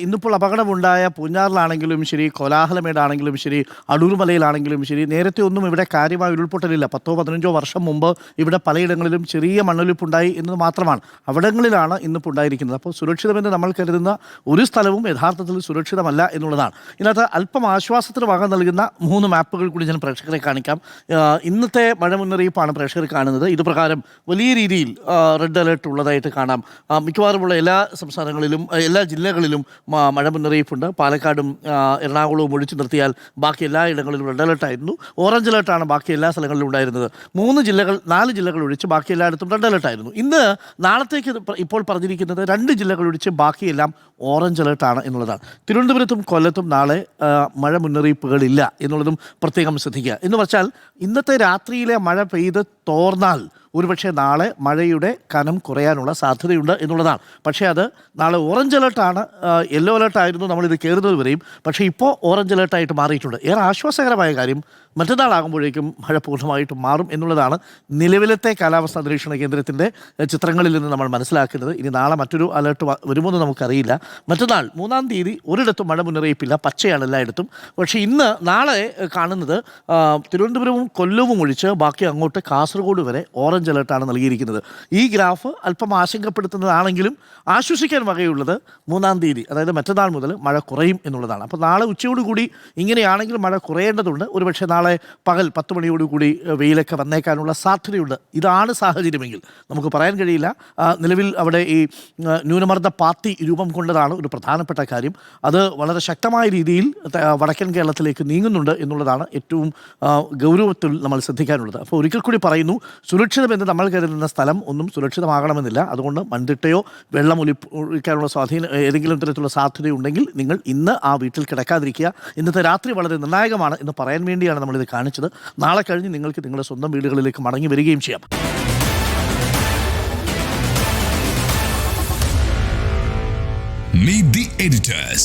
ഇന്നിപ്പോൾ അപകടമുണ്ടായ പൂഞ്ഞാറിലാണെങ്കിലും ശരി, കോലാഹലമേടാണെങ്കിലും ശരി, അടൂർമലയിലാണെങ്കിലും ശരി, നേരത്തെ ഒന്നും ഇവിടെ കാര്യമായ ഉരുൾപൊട്ടലില്ല. 10-15 വർഷം മുമ്പ് ഇവിടെ പലയിടങ്ങളിലും ചെറിയ മണ്ണൊലിപ്പുണ്ടായി എന്നത് മാത്രമാണ്. അവിടങ്ങളിലാണ് ഇന്നിപ്പോൾ ഉണ്ടായിരിക്കുന്നത്. അപ്പോൾ സുരക്ഷിതമെന്ന് നമ്മൾ കരുതുന്ന ഒരു സ്ഥലവും യഥാർത്ഥത്തിൽ സുരക്ഷിതമല്ല എന്നുള്ളതാണ്. ഇതിനകത്ത് അല്പം ആശ്വാസത്തിന് വക നൽകുന്ന 3 മാപ്പുകൾ കൂടി ഞാൻ പ്രേക്ഷകരെ കാണിക്കാം. ഇന്നത്തെ മഴ മുന്നറിയിപ്പാണ് പ്രേക്ഷകർ കാണുന്നത്. ഇത് പ്രകാരം വലിയ രീതിയിൽ റെഡ് അലേർട്ട് ഉള്ളതായിട്ട് കാണാം. മിക്കവാറുമുള്ള എല്ലാ സംസ്ഥാനങ്ങളിലും എല്ലാ ജില്ലകളിലും മഴ മുന്നറിയിപ്പുണ്ട്. പാലക്കാടും എറണാകുളവും ഒഴിച്ചു നിർത്തിയാൽ ബാക്കി എല്ലാ ഇടങ്ങളിലും റെഡ് അലേർട്ടായിരുന്നു. ഓറഞ്ച് അലേർട്ടാണ് ബാക്കി എല്ലാ സ്ഥലങ്ങളിലും ഉണ്ടായിരുന്നത്. 4 ജില്ലകൾ ഒഴിച്ച് ബാക്കി എല്ലായിടത്തും റെഡ് അലേർട്ടായിരുന്നു. ഇന്ന് നാളത്തേക്ക് ഇപ്പോൾ പറഞ്ഞിരിക്കുന്നത് 2 ജില്ലകൾ ഒഴിച്ച് ബാക്കിയെല്ലാം ഓറഞ്ച് അലേർട്ടാണ് എന്നുള്ളതാണ്. തിരുവനന്തപുരത്തും കൊല്ലത്തും നാളെ മഴ മുന്നറിയിപ്പുകളില്ല എന്നുള്ളതും പ്രത്യേകം ശ്രദ്ധിക്കുക. എന്ന് വെച്ചാൽ ഇന്നത്തെ രാത്രിയിലെ മഴ പെയ്ത് തോർന്നാൽ ഒരുപക്ഷെ നാളെ മഴയുടെ കനം കുറയാനുള്ള സാധ്യതയുണ്ട് എന്നുള്ളതാണ്. പക്ഷേ അത് നാളെ ഓറഞ്ച് അലേർട്ടാണ്. യെല്ലോ അലേർട്ടായിരുന്നു നമ്മളിത് കയറുന്നത് വരെയും. പക്ഷേ ഇപ്പോൾ ഓറഞ്ച് അലേർട്ടായിട്ട് മാറിയിട്ടുണ്ട്. ഏറെ ആശ്വാസകരമായ കാര്യം മറ്റന്നാളാകുമ്പോഴേക്കും മഴ പൂർണ്ണമായിട്ടും മാറും എന്നുള്ളതാണ് നിലവിലത്തെ കാലാവസ്ഥാ നിരീക്ഷണ കേന്ദ്രത്തിൻ്റെ ചിത്രങ്ങളിൽ നിന്ന് നമ്മൾ മനസ്സിലാക്കുന്നത്. ഇനി നാളെ മറ്റൊരു അലേർട്ട് വരുമെന്ന് നമുക്കറിയില്ല. മറ്റന്നാൾ 3-ാം തീയതി ഒരിടത്തും മഴ മുന്നറിയിപ്പില്ല, പച്ചയാണ് എല്ലായിടത്തും. പക്ഷേ നാളെ കാണുന്നത് തിരുവനന്തപുരവും കൊല്ലവും ഒഴിച്ച് ബാക്കി അങ്ങോട്ട് കാസർഗോഡ് വരെ ഓറഞ്ച് അലേർട്ടാണ് നൽകിയിരിക്കുന്നത്. ഈ ഗ്രാഫ് അല്പം ആശങ്കപ്പെടുത്തുന്നതാണെങ്കിലും ആശ്വസിക്കാൻ വകയുള്ളത് 3-ാം തീയതി, അതായത് മറ്റന്നാൾ മുതൽ മഴ കുറയും എന്നുള്ളതാണ്. അപ്പോൾ നാളെ ഉച്ചയോടുകൂടി ഇങ്ങനെയാണെങ്കിൽ മഴ കുറയേണ്ടതുണ്ട്. ഒരുപക്ഷെ നാളെ പകൽ 10 മണിയോടുകൂടി വെയിലൊക്കെ വന്നേക്കാനുള്ള സാധ്യതയുണ്ട്. ഇതാണ് സാഹചര്യമെങ്കിൽ. നമുക്ക് പറയാൻ കഴിയില്ല. നിലവിൽ അവിടെ ഈ ന്യൂനമർദ്ദ പാത്തി രൂപം കൊണ്ടതാണ് ഒരു പ്രധാനപ്പെട്ട കാര്യം. അത് വളരെ ശക്തമായ രീതിയിൽ വടക്കൻ കേരളത്തിലേക്ക് നീങ്ങുന്നുണ്ട് എന്നുള്ളതാണ് ഏറ്റവും ഗൗരവത്തിൽ നമ്മൾ ശ്രദ്ധിക്കാനുള്ളത്. അപ്പോൾ ഒരിക്കൽ കൂടി പറയുന്നു, സുരക്ഷിതമെന്ന് നമ്മൾ കരുതുന്ന സ്ഥലം ഒന്നും സുരക്ഷിതമാകണമെന്നില്ല. അതുകൊണ്ട് മൺതിട്ടയോ വെള്ളം ഒലിക്കാനുള്ള സ്വാധീനം ഏതെങ്കിലും തരത്തിലുള്ള സാധ്യതയുണ്ടെങ്കിൽ നിങ്ങൾ ഇന്ന് ആ വീട്ടിൽ കിടക്കാതിരിക്കുക. ഇന്നത്തെ രാത്രി വളരെ നിർണായകമാണ് എന്ന് പറയാൻ വേണ്ടിയാണ് നമ്മളിത് കാണിച്ചത്. നാളെ കഴിഞ്ഞ് നിങ്ങൾക്ക് നിങ്ങളുടെ സ്വന്തം വീടുകളിലേക്ക് മടങ്ങി വരികയും ചെയ്യാം. Meet the editors.